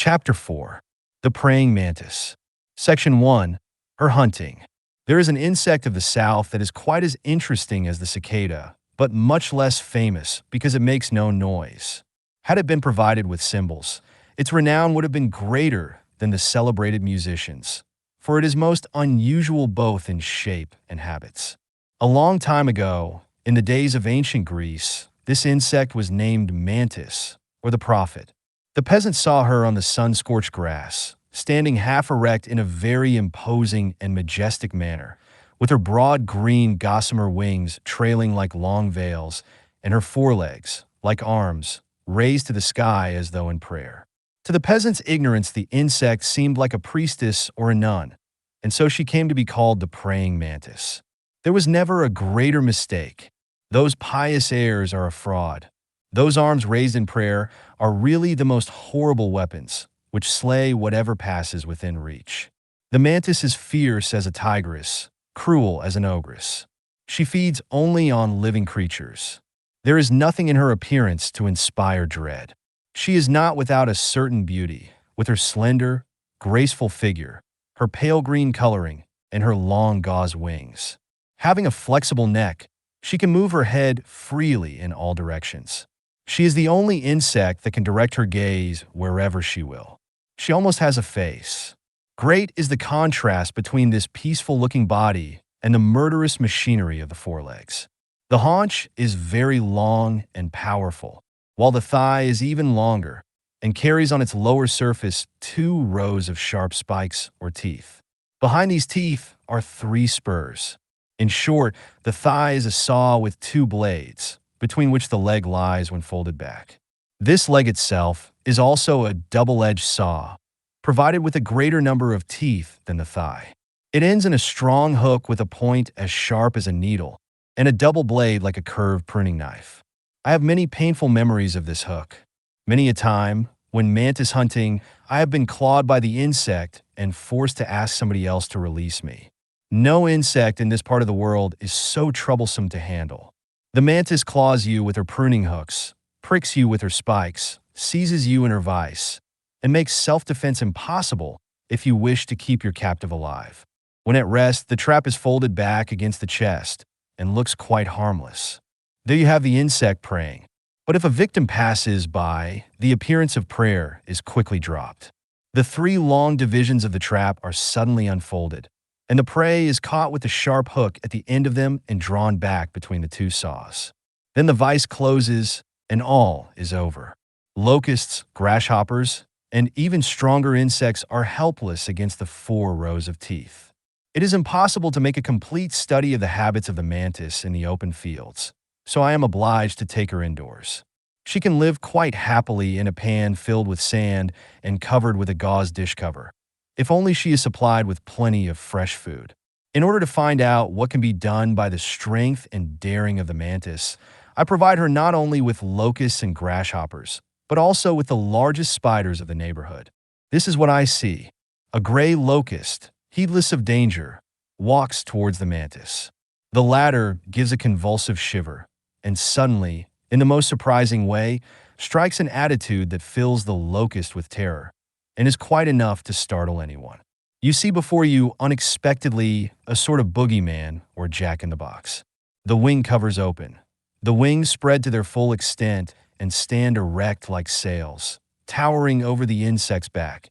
Chapter 4. The Praying Mantis. Section 1. Her hunting. There is an insect of the south that is quite as interesting as the cicada, but much less famous because it makes no noise. Had it been provided with cymbals, its renown would have been greater than the celebrated musicians, for it is most unusual both in shape and habits. A long time ago, in the days of ancient Greece, this insect was named Mantis, or the prophet. The peasants saw her on the sun-scorched grass, standing half erect in a very imposing and majestic manner, with her broad green gossamer wings trailing like long veils, and her forelegs, like arms, raised to the sky as though in prayer. To the peasants' ignorance, the insect seemed like a priestess or a nun, and so she came to be called the praying mantis. There was never a greater mistake. Those pious airs are a fraud. Those arms raised in prayer are really the most horrible weapons, which slay whatever passes within reach. The mantis is fierce as a tigress, cruel as an ogress. She feeds only on living creatures. There is nothing in her appearance to inspire dread. She is not without a certain beauty, with her slender, graceful figure, her pale green coloring, and her long gauze wings. Having a flexible neck, she can move her head freely in all directions. She is the only insect that can direct her gaze wherever she will. She almost has a face. Great is the contrast between this peaceful-looking body and the murderous machinery of the forelegs. The haunch is very long and powerful, while the thigh is even longer and carries on its lower surface 2 rows of sharp spikes or teeth. Behind these teeth are 3 spurs. In short, the thigh is a saw with 2 blades, between which the leg lies when folded back. This leg itself is also a double-edged saw, provided with a greater number of teeth than the thigh. It ends in a strong hook with a point as sharp as a needle, and a double blade like a curved pruning knife. I have many painful memories of this hook. Many a time, when mantis hunting, I have been clawed by the insect and forced to ask somebody else to release me. No insect in this part of the world is so troublesome to handle. The mantis claws you with her pruning hooks, pricks you with her spikes, seizes you in her vise, and makes self-defense impossible if you wish to keep your captive alive. When at rest, the trap is folded back against the chest and looks quite harmless. There you have the insect praying. But if a victim passes by, the appearance of prayer is quickly dropped. The 3 long divisions of the trap are suddenly unfolded, and the prey is caught with the sharp hook at the end of them and drawn back between the 2 saws. Then the vise closes, and all is over. Locusts, grasshoppers, and even stronger insects are helpless against the 4 rows of teeth. It is impossible to make a complete study of the habits of the mantis in the open fields, so I am obliged to take her indoors. She can live quite happily in a pan filled with sand and covered with a gauze dish cover, if only she is supplied with plenty of fresh food. In order to find out what can be done by the strength and daring of the mantis, I provide her not only with locusts and grasshoppers, but also with the largest spiders of the neighborhood. This is what I see. A gray locust, heedless of danger, walks towards the mantis. The latter gives a convulsive shiver, and suddenly, in the most surprising way, strikes an attitude that fills the locust with terror, and is quite enough to startle anyone. You see before you, unexpectedly, a sort of boogeyman or jack-in-the-box. The wing covers open. The wings spread to their full extent and stand erect like sails, towering over the insect's back.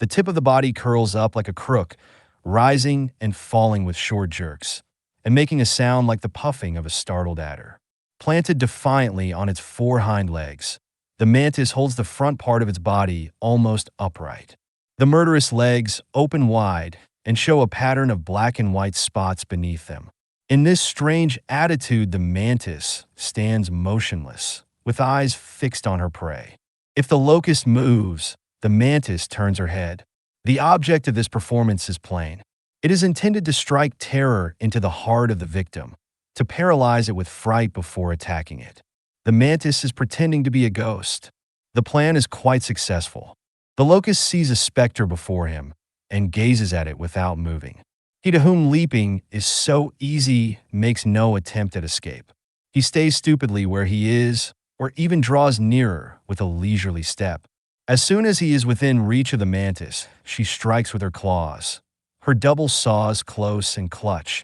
The tip of the body curls up like a crook, rising and falling with short jerks, and making a sound like the puffing of a startled adder. Planted defiantly on its 4 hind legs, the mantis holds the front part of its body almost upright. The murderous legs open wide and show a pattern of black and white spots beneath them. In this strange attitude, the mantis stands motionless, with eyes fixed on her prey. If the locust moves, the mantis turns her head. The object of this performance is plain. It is intended to strike terror into the heart of the victim, to paralyze it with fright before attacking it. The mantis is pretending to be a ghost. The plan is quite successful. The locust sees a specter before him and gazes at it without moving. He to whom leaping is so easy makes no attempt at escape. He stays stupidly where he is, or even draws nearer with a leisurely step. As soon as he is within reach of the mantis, she strikes with her claws. Her double saws close and clutch.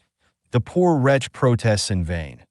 The poor wretch protests in vain.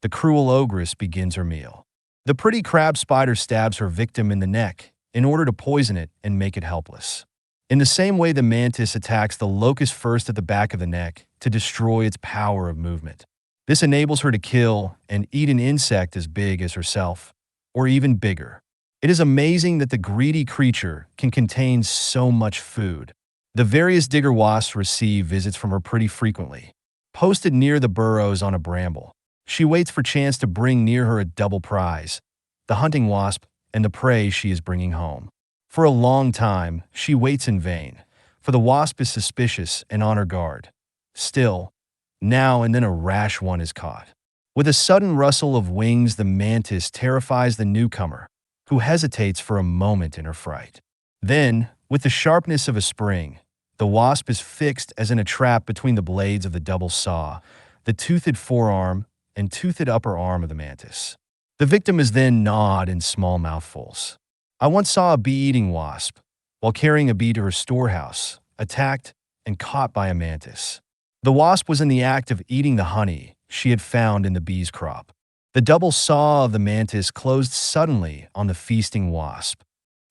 The cruel ogress begins her meal. The pretty crab spider stabs her victim in the neck in order to poison it and make it helpless. In the same way, the mantis attacks the locust first at the back of the neck to destroy its power of movement. This enables her to kill and eat an insect as big as herself, or even bigger. It is amazing that the greedy creature can contain so much food. The various digger wasps receive visits from her pretty frequently. Posted near the burrows on a bramble, she waits for chance to bring near her a double prize, the hunting wasp and the prey she is bringing home. For a long time, she waits in vain, for the wasp is suspicious and on her guard. Still, now and then a rash one is caught. With a sudden rustle of wings, the mantis terrifies the newcomer, who hesitates for a moment in her fright. Then, with the sharpness of a spring, the wasp is fixed as in a trap between the blades of the double saw, the toothed forearm and toothed upper arm of the mantis. The victim is then gnawed in small mouthfuls. I once saw a bee-eating wasp, while carrying a bee to her storehouse, attacked and caught by a mantis. The wasp was in the act of eating the honey she had found in the bee's crop. The double saw of the mantis closed suddenly on the feasting wasp.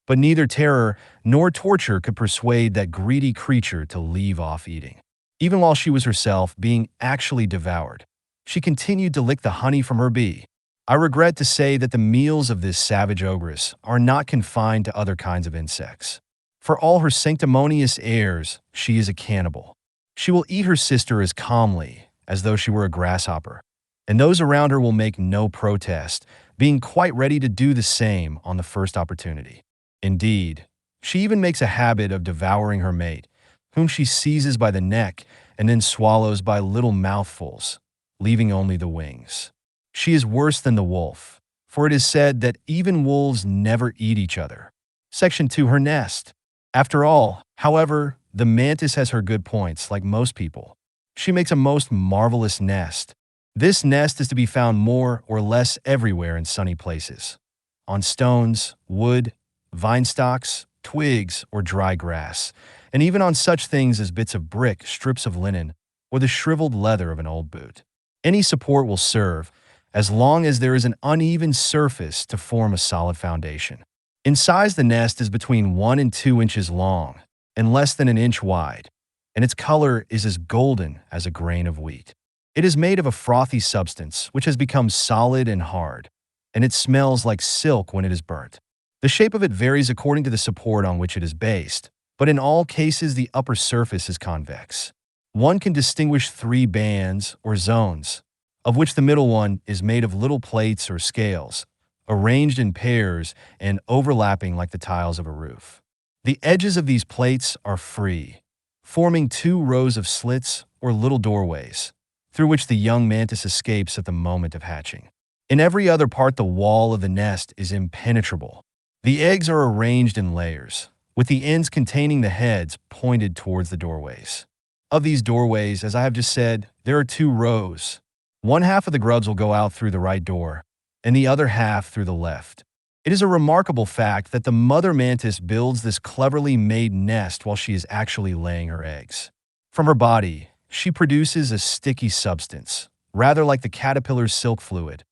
But neither terror nor torture could persuade that greedy creature to leave off eating. Even while she was herself being actually devoured, she continued to lick the honey from her bee. I regret to say that the meals of this savage ogress are not confined to other kinds of insects. For all her sanctimonious airs, she is a cannibal. She will eat her sister as calmly as though she were a grasshopper, and those around her will make no protest, being quite ready to do the same on the first opportunity. Indeed, she even makes a habit of devouring her mate, whom she seizes by the neck and then swallows by little mouthfuls, leaving only the wings. She is worse than the wolf, for it is said that even wolves never eat each other. Section 2. Her nest. After all, however, the mantis has her good points, like most people. She makes a most marvelous nest. This nest is to be found more or less everywhere in sunny places. On stones, wood, vine stalks, twigs, or dry grass, and even on such things as bits of brick, strips of linen, or the shriveled leather of an old boot. Any support will serve, as long as there is an uneven surface to form a solid foundation. In size, the nest is between 1 and 2 inches long and less than an inch wide, and its color is as golden as a grain of wheat. It is made of a frothy substance which has become solid and hard, and it smells like silk when it is burnt. The shape of it varies according to the support on which it is based, but in all cases the upper surface is convex. One can distinguish 3 bands or zones, of which the middle one is made of little plates or scales, arranged in pairs and overlapping like the tiles of a roof. The edges of these plates are free, forming 2 rows of slits or little doorways, through which the young mantis escapes at the moment of hatching. In every other part, the wall of the nest is impenetrable. The eggs are arranged in layers, with the ends containing the heads pointed towards the doorways. Of these doorways, as I have just said, there are 2 rows. One half of the grubs will go out through the right door, and the other half through the left. It is a remarkable fact that the mother mantis builds this cleverly made nest while she is actually laying her eggs. From her body, she produces a sticky substance, rather like the caterpillar's silk fluid,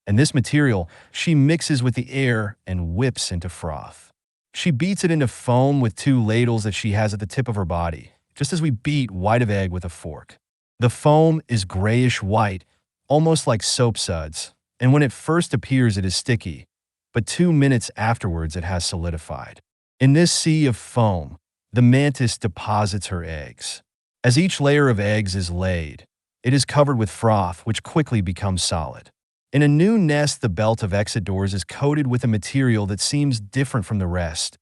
and this material she mixes with the air and whips into froth. She beats it into foam with 2 ladles that she has at the tip of her body, just as we beat white of egg with a fork. The foam is grayish-white, almost like soap suds, and when it first appears it is sticky, but 2 minutes afterwards it has solidified. In this sea of foam, the mantis deposits her eggs. As each layer of eggs is laid, it is covered with froth, which quickly becomes solid. In a new nest, the belt of exit doors is coated with a material that seems different from the rest,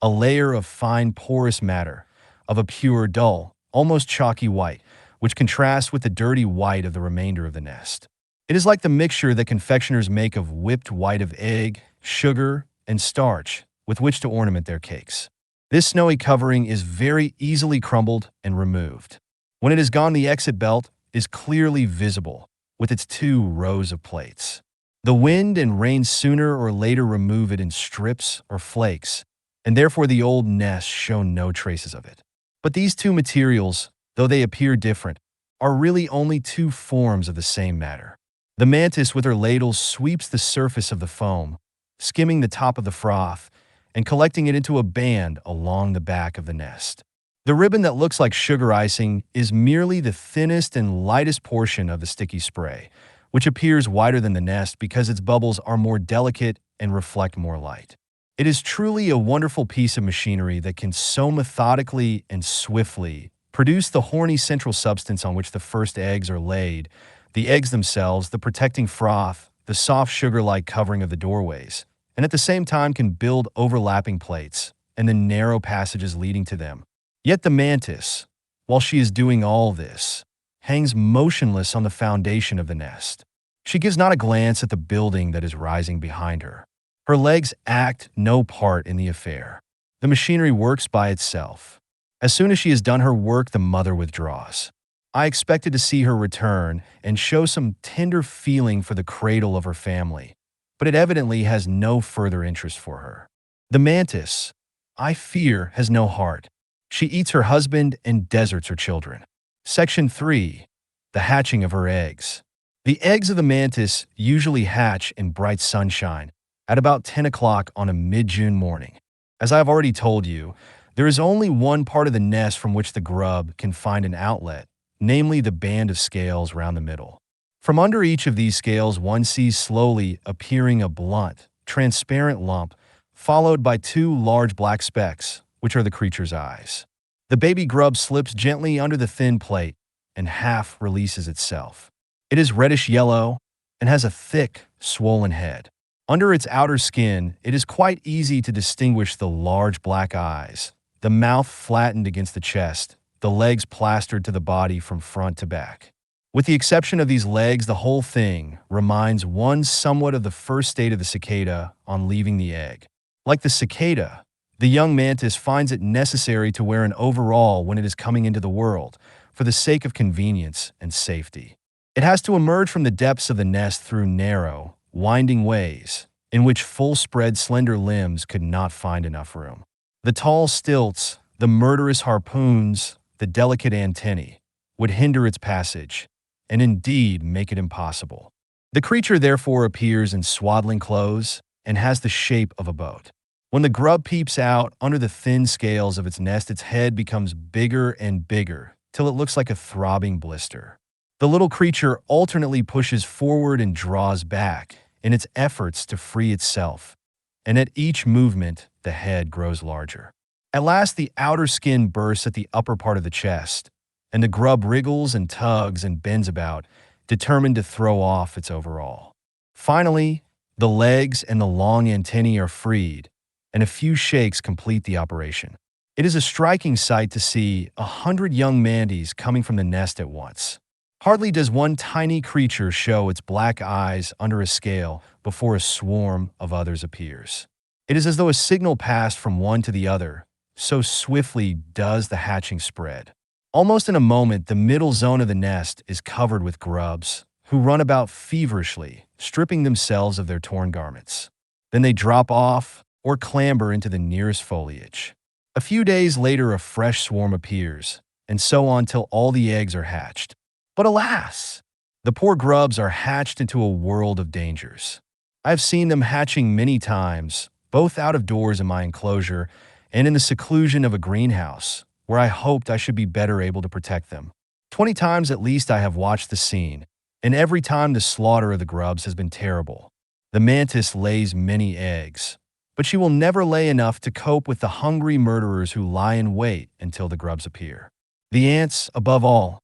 a layer of fine porous matter, of a pure, dull, almost chalky white, which contrasts with the dirty white of the remainder of the nest. It is like the mixture that confectioners make of whipped white of egg, sugar, and starch with which to ornament their cakes. This snowy covering is very easily crumbled and removed. When it is gone, the exit belt is clearly visible, with its 2 rows of plates. The wind and rain sooner or later remove it in strips or flakes, and therefore the old nests show no traces of it. But these two materials, though they appear different, are really only two forms of the same matter. The mantis with her ladles sweeps the surface of the foam, skimming the top of the froth and collecting it into a band along the back of the nest. The ribbon that looks like sugar icing is merely the thinnest and lightest portion of the sticky spray, which appears wider than the nest because its bubbles are more delicate and reflect more light. It is truly a wonderful piece of machinery that can so methodically and swiftly produce the horny central substance on which the first eggs are laid, the eggs themselves, the protecting froth, the soft sugar-like covering of the doorways, and at the same time can build overlapping plates and the narrow passages leading to them. Yet the mantis, while she is doing all this, hangs motionless on the foundation of the nest. She gives not a glance at the building that is rising behind her. Her legs act no part in the affair. The machinery works by itself. As soon as she has done her work, the mother withdraws. I expected to see her return and show some tender feeling for the cradle of her family, but it evidently has no further interest for her. The mantis, I fear, has no heart. She eats her husband and deserts her children. Section 3. The hatching of her eggs. The eggs of the mantis usually hatch in bright sunshine at about 10 o'clock on a mid-June morning. As I have already told you, there is only one part of the nest from which the grub can find an outlet, namely the band of scales round the middle. From under each of these scales, one sees slowly appearing a blunt, transparent lump, followed by two large black specks, which are the creature's eyes. The baby grub slips gently under the thin plate and half releases itself. It is reddish-yellow and has a thick, swollen head. Under its outer skin, it is quite easy to distinguish the large black eyes, the mouth flattened against the chest, the legs plastered to the body from front to back. With the exception of these legs, the whole thing reminds one somewhat of the first state of the cicada on leaving the egg. Like the cicada, the young mantis finds it necessary to wear an overall when it is coming into the world, for the sake of convenience and safety. It has to emerge from the depths of the nest through narrow, winding ways, in which full-spread slender limbs could not find enough room. The tall stilts, the murderous harpoons, the delicate antennae, would hinder its passage, and indeed make it impossible. The creature therefore appears in swaddling clothes and has the shape of a boat. When the grub peeps out under the thin scales of its nest, its head becomes bigger and bigger, till it looks like a throbbing blister. The little creature alternately pushes forward and draws back in its efforts to free itself, and at each movement, the head grows larger. At last, the outer skin bursts at the upper part of the chest, and the grub wriggles and tugs and bends about, determined to throw off its overall. Finally, the legs and the long antennae are freed, and a few shakes complete the operation. It is a striking sight to see 100 young mantis coming from the nest at once. Hardly does one tiny creature show its black eyes under a scale before a swarm of others appears. It is as though a signal passed from one to the other, so swiftly does the hatching spread. Almost in a moment, the middle zone of the nest is covered with grubs, who run about feverishly, stripping themselves of their torn garments. Then they drop off or clamber into the nearest foliage. A few days later, a fresh swarm appears, and so on till all the eggs are hatched. But alas, the poor grubs are hatched into a world of dangers. I have seen them hatching many times, both out of doors in my enclosure and in the seclusion of a greenhouse, where I hoped I should be better able to protect them. 20 times at least I have watched the scene, and every time the slaughter of the grubs has been terrible. The mantis lays many eggs, but she will never lay enough to cope with the hungry murderers who lie in wait until the grubs appear. The ants, above all,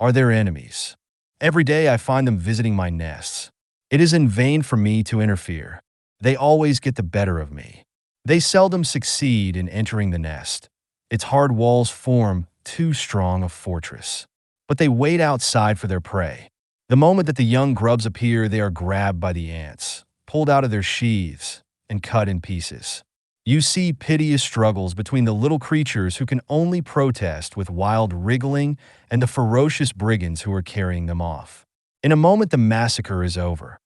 are their enemies. Every day I find them visiting my nests. It is in vain for me to interfere. They always get the better of me. They seldom succeed in entering the nest. Its hard walls form too strong a fortress. But they wait outside for their prey. The moment that the young grubs appear, they are grabbed by the ants, pulled out of their sheaths, and cut in pieces. You see piteous struggles between the little creatures who can only protest with wild wriggling and the ferocious brigands who are carrying them off. In a moment, the massacre is over.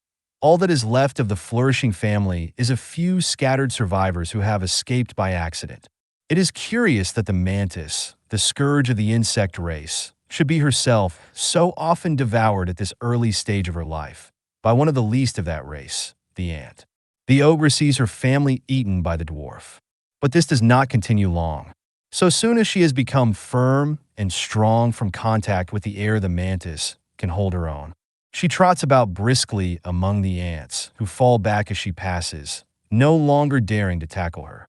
All that is left of the flourishing family is a few scattered survivors who have escaped by accident. It is curious that the mantis, the scourge of the insect race, should be herself so often devoured at this early stage of her life by one of the least of that race, the ant. The ogress sees her family eaten by the dwarf. But this does not continue long. So soon as she has become firm and strong from contact with the air, the mantis can hold her own. She trots about briskly among the ants, who fall back as she passes, no longer daring to tackle her.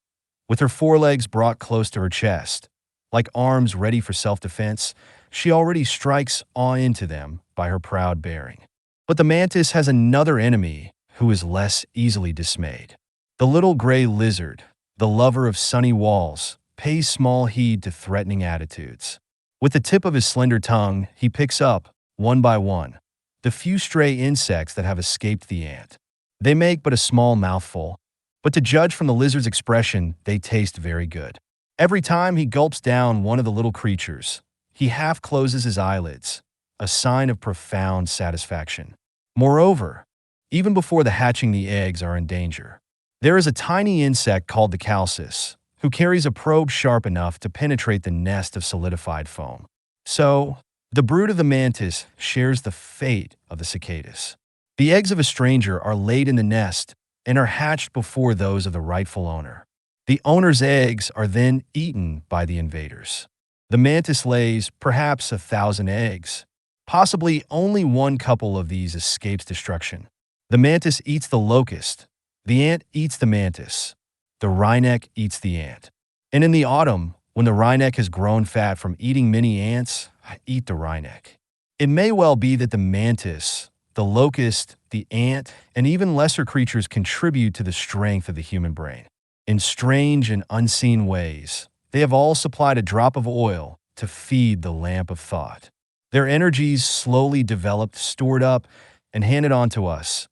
With her forelegs brought close to her chest, like arms ready for self-defense, she already strikes awe into them by her proud bearing. But the mantis has another enemy who is less easily dismayed. The little gray lizard, the lover of sunny walls, pays small heed to threatening attitudes. With the tip of his slender tongue, he picks up, one by one, the few stray insects that have escaped the ant. They make but a small mouthful, but to judge from the lizard's expression, they taste very good. Every time he gulps down one of the little creatures, he half closes his eyelids, a sign of profound satisfaction. Moreover, even before the hatching, the eggs are in danger. There is a tiny insect called the calcis, who carries a probe sharp enough to penetrate the nest of solidified foam. So, the brood of the mantis shares the fate of the cicadas. The eggs of a stranger are laid in the nest and are hatched before those of the rightful owner. The owner's eggs are then eaten by the invaders. The mantis lays perhaps 1,000 eggs. Possibly only one couple of these escapes destruction. The mantis eats the locust. The ant eats the mantis. The wryneck eats the ant. And in the autumn, when the wryneck has grown fat from eating many ants, I eat the wryneck. It may well be that the mantis, the locust, the ant, and even lesser creatures contribute to the strength of the human brain. In strange and unseen ways, they have all supplied a drop of oil to feed the lamp of thought. Their energies slowly developed, stored up, and handed on to us,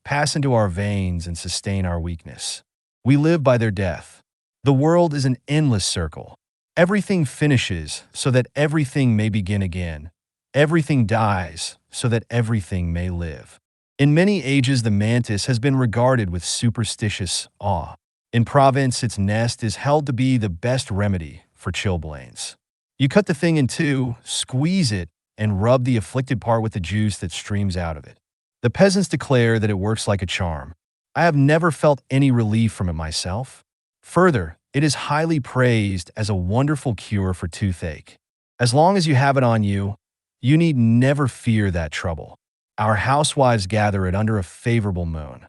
pass into our veins and sustain our weakness. We live by their death. The world is an endless circle. Everything finishes so that everything may begin again. Everything dies so that everything may live. In many ages, the mantis has been regarded with superstitious awe. In Provence, its nest is held to be the best remedy for chilblains. You cut the thing in two, squeeze it, and rub the afflicted part with the juice that streams out of it. The peasants declare that it works like a charm. I have never felt any relief from it myself. Further, it is highly praised as a wonderful cure for toothache. As long as you have it on you, you need never fear that trouble. Our housewives gather it under a favorable moon.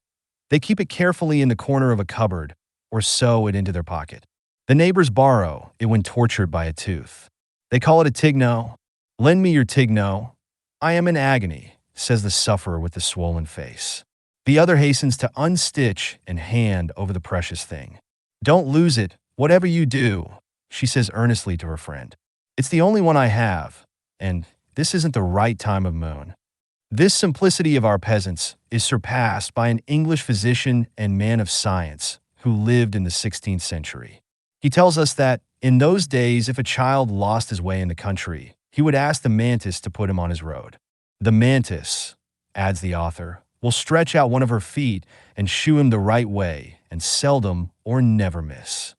They keep it carefully in the corner of a cupboard or sew it into their pocket. The neighbors borrow it when tortured by a tooth. They call it a tigno. Lend me your tigno. I am in agony, says the sufferer with the swollen face. The other hastens to unstitch and hand over the precious thing. Don't lose it, whatever you do, she says earnestly to her friend. It's the only one I have, and this isn't the right time of moon. This simplicity of our peasants is surpassed by an English physician and man of science who lived in the 16th century. He tells us that, in those days, if a child lost his way in the country, he would ask the mantis to put him on his road. The mantis, adds the author, will stretch out one of her feet and shoo him the right way and seldom or never miss.